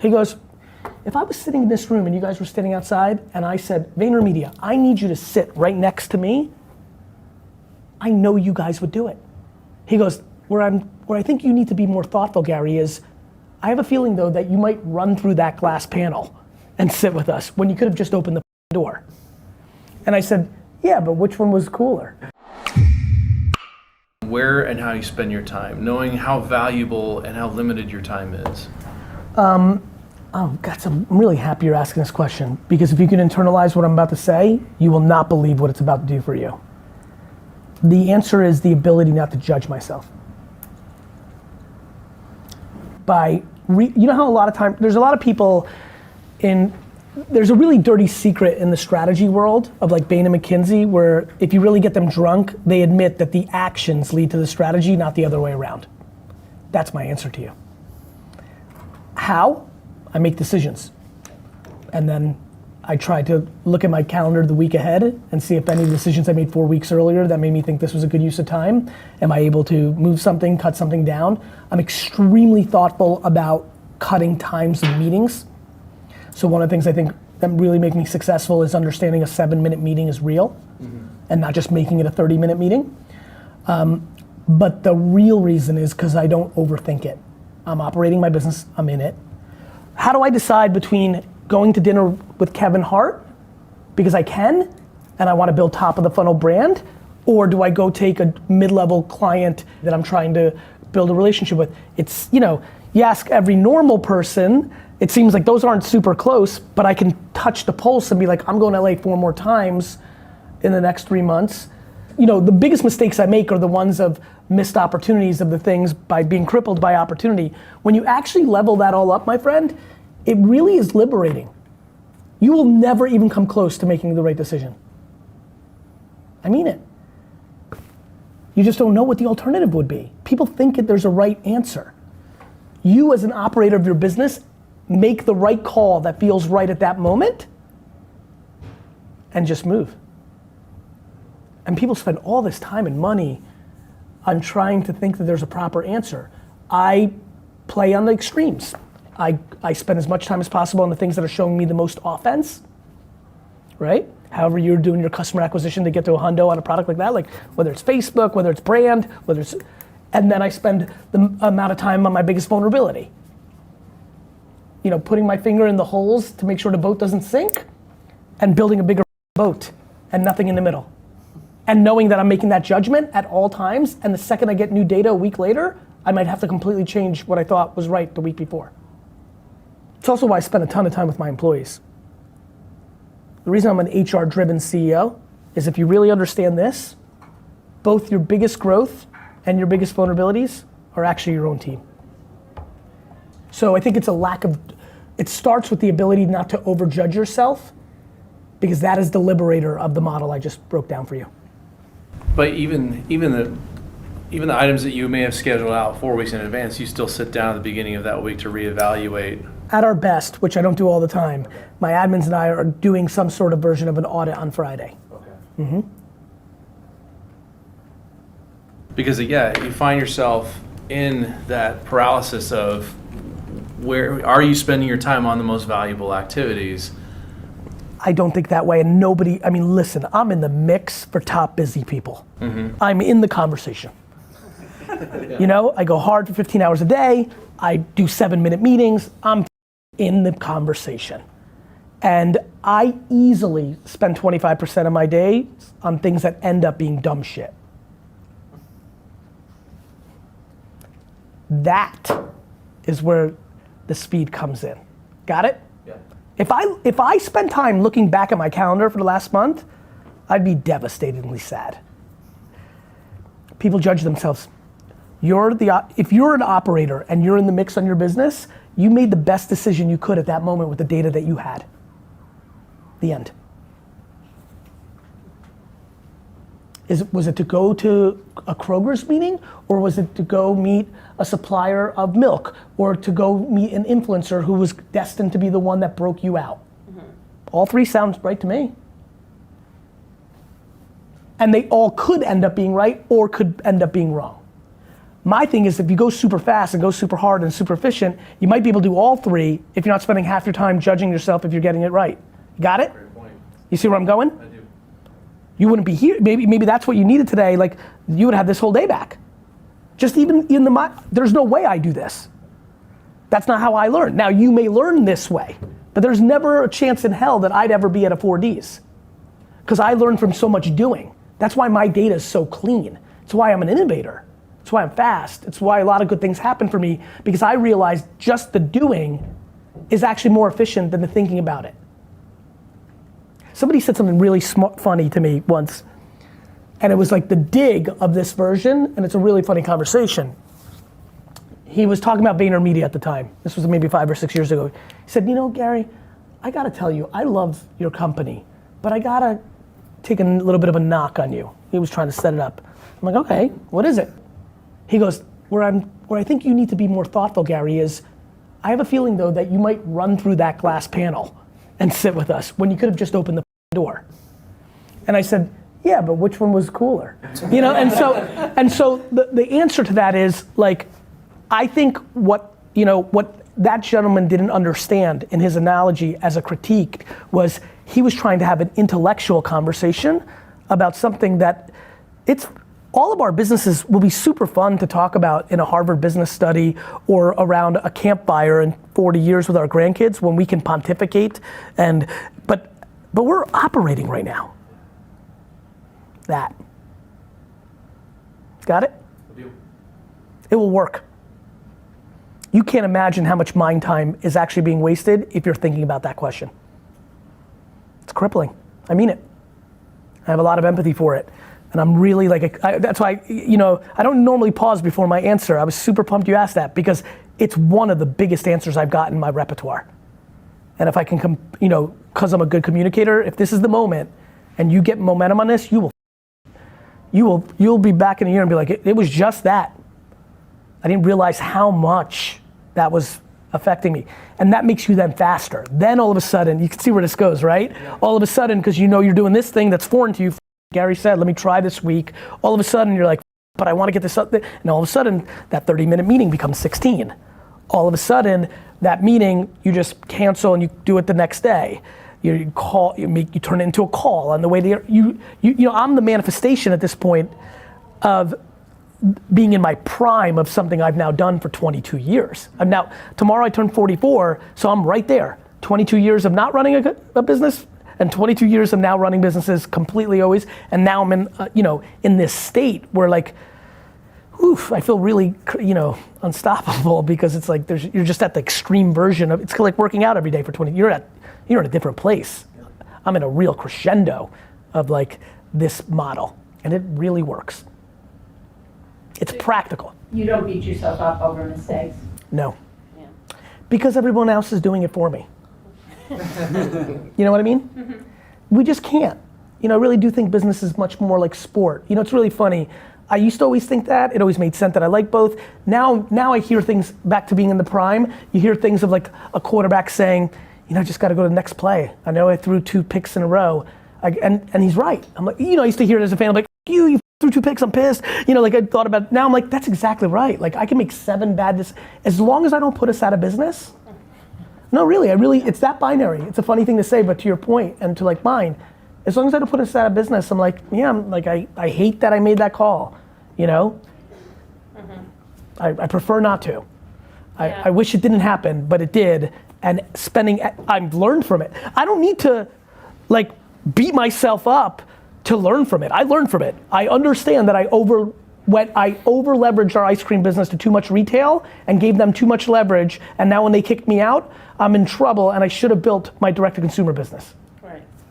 He goes, if I was sitting in this room and you guys were standing outside and I said, VaynerMedia, I need you to sit right next to me, I know you guys would do it. He goes, where I think you need to be more thoughtful, Gary, is I have a feeling though that you might run through that glass panel and sit with us when you could have just opened the door. And I said, yeah, but which one was cooler? Where and how you spend your time, knowing how valuable and how limited your time is. Oh, God, I'm really happy you're asking this question, because if you can internalize what I'm about to say, you will not believe what it's about to do for you. The answer is the ability not to judge myself. You know how a lot of time, there's a lot of people there's a really dirty secret in the strategy world of like Bain and McKinsey, where if you really get them drunk, they admit that the actions lead to the strategy, not the other way around. That's my answer to you. How? I make decisions. And then I try to look at my calendar the week ahead and see if any of the decisions I made 4 weeks earlier that made me think this was a good use of time, am I able to move something, cut something down? I'm extremely thoughtful about cutting times of meetings. So one of the things I think that really make me successful is understanding a 7-minute meeting is real, and not just making it a 30-minute meeting. But the real reason is because I don't overthink it. I'm operating my business, I'm in it. How do I decide between going to dinner with Kevin Hart because I can and I want to build top of the funnel brand, or do I go take a mid-level client that I'm trying to build a relationship with? It's, you ask every normal person, it seems like those aren't super close, but I can touch the pulse and be like, I'm going to LA 4 more times in the next 3 months. The biggest mistakes I make are the ones of missed opportunities of the things by being crippled by opportunity. When you actually level that all up, my friend, it really is liberating. You will never even come close to making the right decision. I mean it. You just don't know what the alternative would be. People think that there's a right answer. You as an operator of your business, make the right call that feels right at that moment and just move. And people spend all this time and money on trying to think that there's a proper answer. I play on the extremes. I spend as much time as possible on the things that are showing me the most offense, right? However you're doing your customer acquisition to get to a hundo on a product like that, like whether it's Facebook, whether it's brand, and then I spend the amount of time on my biggest vulnerability. Putting my finger in the holes to make sure the boat doesn't sink, and building a bigger boat and nothing in the middle. And knowing that I'm making that judgment at all times, and the second I get new data a week later, I might have to completely change what I thought was right the week before. It's also why I spend a ton of time with my employees. The reason I'm an HR-driven CEO is if you really understand this, both your biggest growth and your biggest vulnerabilities are actually your own team. So I think it's it starts with the ability not to overjudge yourself, because that is the liberator of the model I just broke down for you. But even the items that you may have scheduled out 4 weeks in advance, you still sit down at the beginning of that week to reevaluate. At our best, which I don't do all the time, my admins and I are doing some sort of version of an audit on Friday. Okay. Because you find yourself in that paralysis of where are you spending your time on the most valuable activities? I don't think that way, and listen, I'm in the mix for top busy people. I'm in the conversation. I go hard for 15 hours a day, I do 7-minute meetings, I'm in the conversation. And I easily spend 25% of my day on things that end up being dumb shit. That is where the speed comes in. Got it? Yeah. If I spend time looking back at my calendar for the last month, I'd be devastatingly sad. People judge themselves. If you're an operator and you're in the mix on your business, you made the best decision you could at that moment with the data that you had. The end. Was it to go to a Kroger's meeting, or was it to go meet a supplier of milk, or to go meet an influencer who was destined to be the one that broke you out? All three sounds right to me. And they all could end up being right or could end up being wrong. My thing is if you go super fast and go super hard and super efficient, you might be able to do all three if you're not spending half your time judging yourself if you're getting it right. Got it? Great point. You see where I'm going? I do. You wouldn't be here. Maybe that's what you needed today. Like you would have this whole day back. Just even in there's no way I do this. That's not how I learn. Now you may learn this way, but there's never a chance in hell that I'd ever be at a 4Ds. Because I learn from so much doing. That's why my data is so clean. It's why I'm an innovator. It's why I'm fast. It's why a lot of good things happen for me, because I realized just the doing is actually more efficient than the thinking about it. Somebody said something really funny to me once, and it was like the dig of this version, and it's a really funny conversation. He was talking about VaynerMedia at the time. This was maybe 5 or 6 years ago. He said, you know, Gary, I gotta tell you, I love your company, but I gotta take a little bit of a knock on you. He was trying to set it up. I'm like, okay, what is it? He goes, where I think you need to be more thoughtful, Gary, is I have a feeling though that you might run through that glass panel and sit with us when you could have just opened the door. And I said, yeah, but which one was cooler? You know, and so the answer to that is like, I think what that gentleman didn't understand in his analogy as a critique was he was trying to have an intellectual conversation about something that all of our businesses will be super fun to talk about in a Harvard business study or around a campfire in 40 years with our grandkids when we can pontificate but we're operating right now. That. Got it? It will work. You can't imagine how much mind time is actually being wasted if you're thinking about that question. It's crippling. I mean it. I have a lot of empathy for it. And I'm really like, that's why, I don't normally pause before my answer. I was super pumped you asked that because it's one of the biggest answers I've got in my repertoire. And if I can, because I'm a good communicator, if this is the moment and you get momentum on this, you'll be back in a year and be like, it was just that. I didn't realize how much that was affecting me. And that makes you then faster. Then all of a sudden, you can see where this goes, right? Yeah. All of a sudden, because you're doing this thing that's foreign to you, Gary said, let me try this week. All of a sudden you're like, but I want to get this up there. And all of a sudden that 30-minute meeting becomes 16. All of a sudden that meeting you just cancel and you do it the next day. You turn it into a call on the way there. I'm the manifestation at this point of being in my prime of something I've now done for 22 years. Tomorrow I turn 44, so I'm right there. 22 years of not running a business, and 22 years of now running businesses completely always, and now I'm in this state where like, I feel really, unstoppable because it's like you're just at the extreme version of, it's like working out every day for 20, you're in a different place. I'm in a real crescendo of like this model, and it really works. It's practical. You don't beat yourself up over mistakes? No. Yeah. Because everyone else is doing it for me. You know what I mean? Mm-hmm. We just can't. I really do think business is much more like sport. It's really funny. I used to always think that. It always made sense that I like both. Now I hear things back to being in the prime. You hear things of like a quarterback saying, just got to go to the next play. I know I threw 2 picks in a row. And he's right. I'm like, I used to hear it as a fan. I'm like, you threw 2 picks, I'm pissed. Like I thought about it. Now I'm like, that's exactly right. Like I can make 7 bad decisions. As long as I don't put us out of business. No, really, it's that binary. It's a funny thing to say, but to your point and to like mine, as long as I don't put us out of business, I'm like, I hate that I made that call, Mm-hmm. I prefer not to. I wish it didn't happen, but it did. And I've learned from it. I don't need to like beat myself up to learn from it. I learned from it. I understand that I over leveraged our ice cream business to too much retail and gave them too much leverage, and now when they kicked me out, I'm in trouble and I should have built my direct-to-consumer business.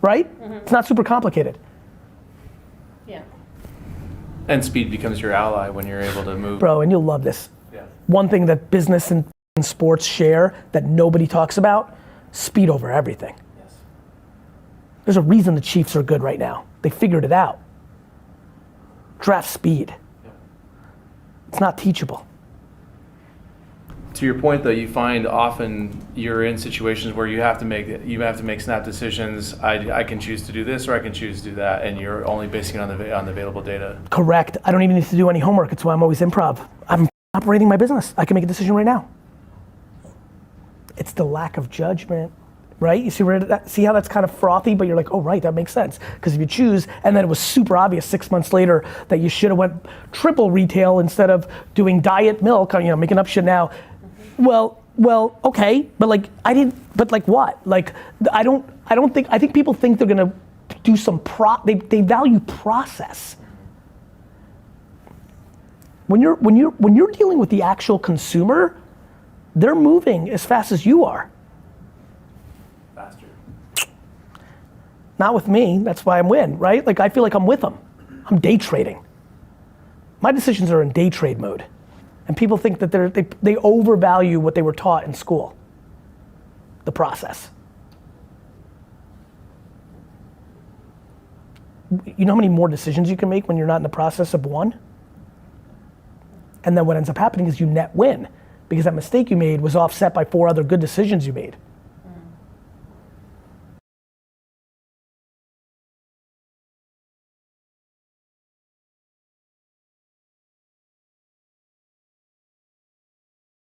Right? Mm-hmm. It's not super complicated. Yeah. And speed becomes your ally when you're able to move. Bro, and you'll love this. Yeah. One thing that business and sports share that nobody talks about, speed over everything. Yes. There's a reason the Chiefs are good right now. They figured it out. Draft speed. It's not teachable. To your point, though, you find often you're in situations where you have to make snap decisions. I can choose to do this, or I can choose to do that, and you're only basing it on the available data. Correct. I don't even need to do any homework. It's why I'm always improv. I'm operating my business. I can make a decision right now. It's the lack of judgment, right? You see how that's kind of frothy, but you're like, oh right, that makes sense. Because if you choose, and then it was super obvious 6 months later that you should have went triple retail instead of doing diet milk, making up shit now. Well, okay, but like I didn't. But like what? Like I think people think they're gonna do some they value process. When you're dealing with the actual consumer, they're moving as fast as you are. Faster. Not with me. That's why I'm win, right? Like I feel like I'm with them. I'm day trading. My decisions are in day trade mode. And people think that they overvalue what they were taught in school, the process. You know how many more decisions you can make when you're not in the process of one? And then what ends up happening is you net win, because that mistake you made was offset by 4 other good decisions you made.